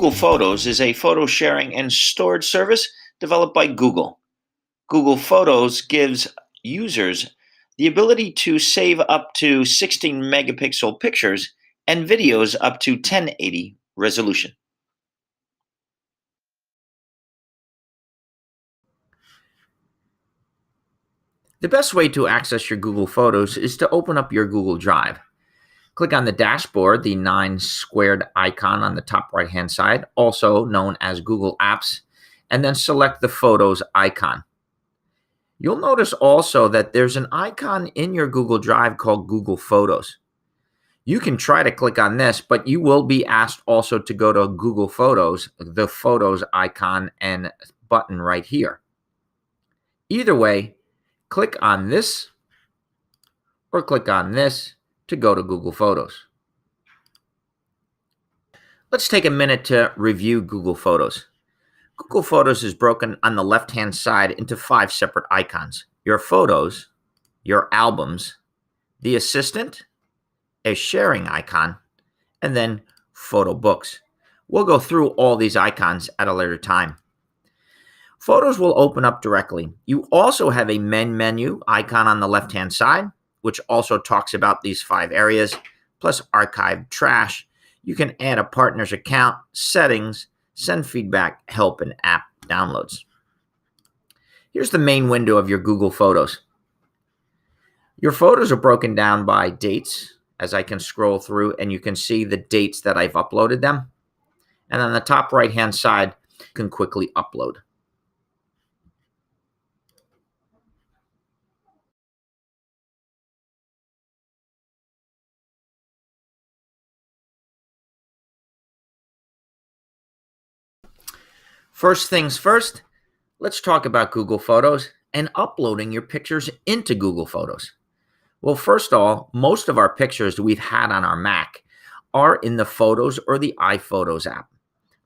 Google Photos is a photo sharing and storage service developed by Google. Google Photos gives users the ability to save up to 16 megapixel pictures and videos up to 1080 resolution. The best way to access your Google Photos is to open up your Google Drive. Click on the dashboard, the 9 squared icon on the top right-hand side, also known as Google Apps, and then select the Photos icon. You'll notice also that there's an icon in your Google Drive called Google Photos. You can try to click on this, but you will be asked also to go to Google Photos, the Photos icon and button right here. Either way, click on this or click on this to go to Google Photos. Let's take a minute to review Google Photos. Google Photos is broken on the left-hand side into 5 separate icons: your photos, your albums, the assistant, a sharing icon, and then photo books. We'll go through all these icons at a later time. Photos will open up directly. You also have a menu icon on the left-hand side, which also talks about these 5 areas, plus archive trash. You can add a partner's account, settings, send feedback, help, and app downloads. Here's the main window of your Google Photos. Your photos are broken down by dates, as I can scroll through, and you can see the dates that I've uploaded them. And on the top right-hand side, you can quickly upload. First things first, let's talk about Google Photos and uploading your pictures into Google Photos. Well, first of all, most of our pictures we've had on our Mac are in the Photos or the iPhotos app.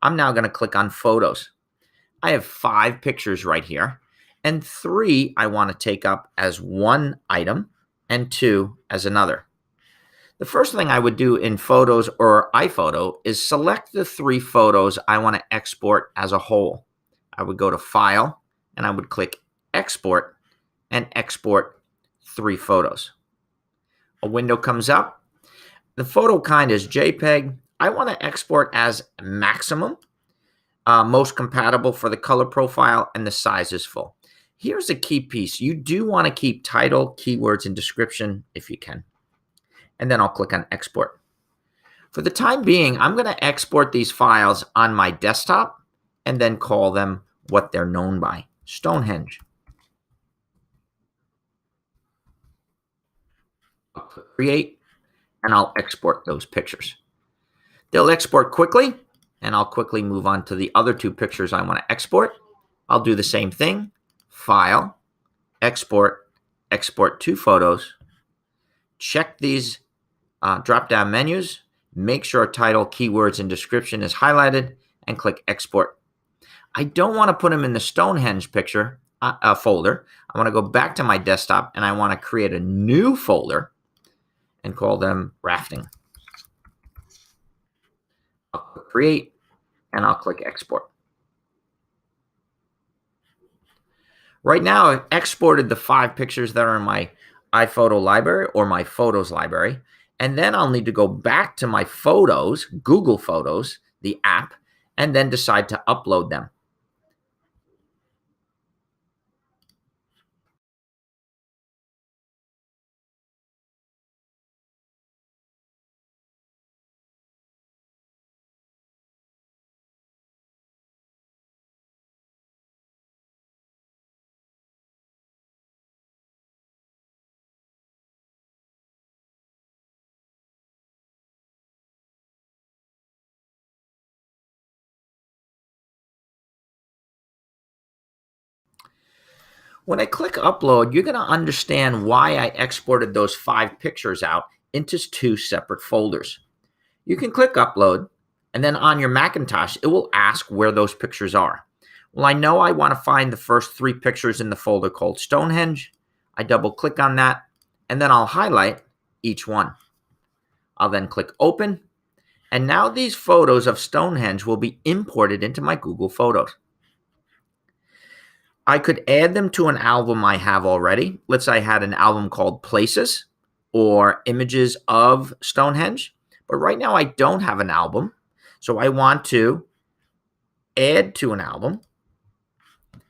I'm now going to click on Photos. I have 5 pictures right here, and 3 I want to take up as one item and 2 as another. The first thing I would do in Photos or iPhoto is select the 3 photos I want to export as a whole. I would go to File, and I would click Export, and export 3 photos. A window comes up. The photo kind is JPEG. I want to export as maximum, most compatible for the color profile, and the size is full. Here's a key piece. You do want to keep title, keywords, and description if you can. And then I'll click on Export. For the time being, I'm going to export these files on my desktop and then call them what they're known by: Stonehenge. I'll click Create, and I'll export those pictures. They'll export quickly, and I'll quickly move on to the other 2 pictures I want to export. I'll do the same thing: File, Export, export 2 photos. Check these drop-down menus, make sure title, keywords, and description is highlighted, and click Export. I don't want to put them in the Stonehenge picture folder. I want to go back to my desktop, and I want to create a new folder and call them Rafting. I'll click Create, and I'll click Export. Right now, I've exported the 5 pictures that are in my iPhoto library or my Photos library, and then I'll need to go back to my Photos, Google Photos, the app, and then decide to upload them. When I click Upload, you're going to understand why I exported those 5 pictures out into 2 separate folders. You can click Upload, and then on your Macintosh, it will ask where those pictures are. Well, I know I want to find the first 3 pictures in the folder called Stonehenge. I double-click on that, and then I'll highlight each one. I'll then click Open, And now these photos of Stonehenge will be imported into my Google Photos. I could add them to an album I have already. Let's say I had an album called Places or Images of Stonehenge. But right now I don't have an album. So I want to add to an album.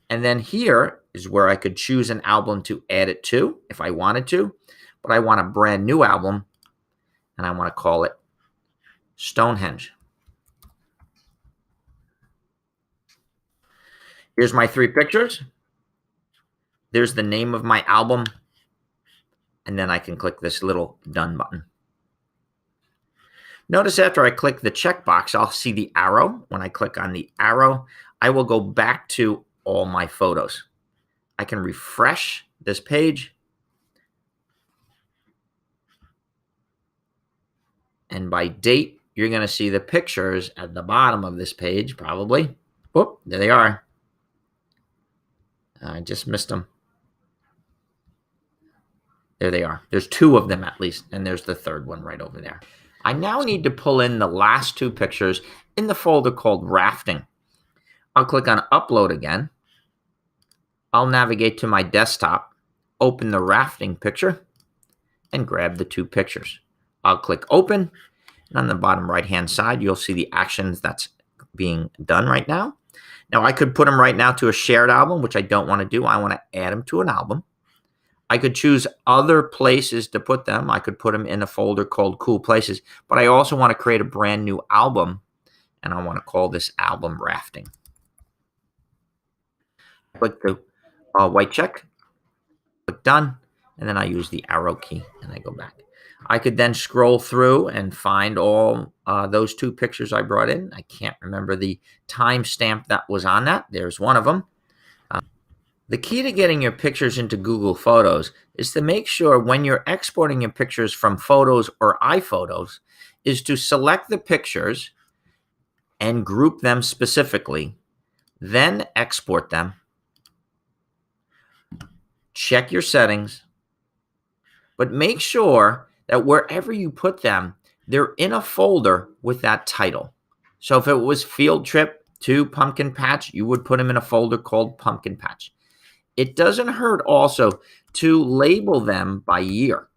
And then here is where I could choose an album to add it to if I wanted to. But I want a brand new album, and I want to call it Stonehenge. Here's my 3 pictures. There's the name of my album. And then I can click this little done button. Notice after I click the checkbox, I'll see the arrow. When I click on the arrow, I will go back to all my photos. I can refresh this page. And by date, you're going to see the pictures at the bottom of this page, probably. Whoop, there they are. I just missed them. There they are. There's 2 of them at least, and there's the 3rd one right over there. I now need to pull in the last 2 pictures in the folder called Rafting. I'll click on Upload again. I'll navigate to my desktop, open the rafting picture, and grab the 2 pictures. I'll click Open, and on the bottom right-hand side, you'll see the actions that's being done right now. Now, I could put them right now to a shared album, which I don't want to do. I want to add them to an album. I could choose other places to put them. I could put them in a folder called Cool Places, but I also want to create a brand new album, and I want to call this album Rafting. Click the white check, click Done, and then I use the arrow key, and I go back. I could then scroll through and find all those 2 pictures I brought in. I can't remember the timestamp that was on that. There's one of them. The key to getting your pictures into Google Photos is to make sure when you're exporting your pictures from Photos or iPhotos is to select the pictures and group them specifically, then export them. Check your settings, but make sure that wherever you put them, they're in a folder with that title. So if it was Field Trip to Pumpkin Patch, you would put them in a folder called Pumpkin Patch. It doesn't hurt also to label them by year.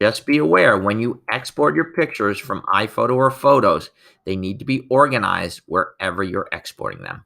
Just be aware when you export your pictures from iPhoto or Photos, they need to be organized wherever you're exporting them.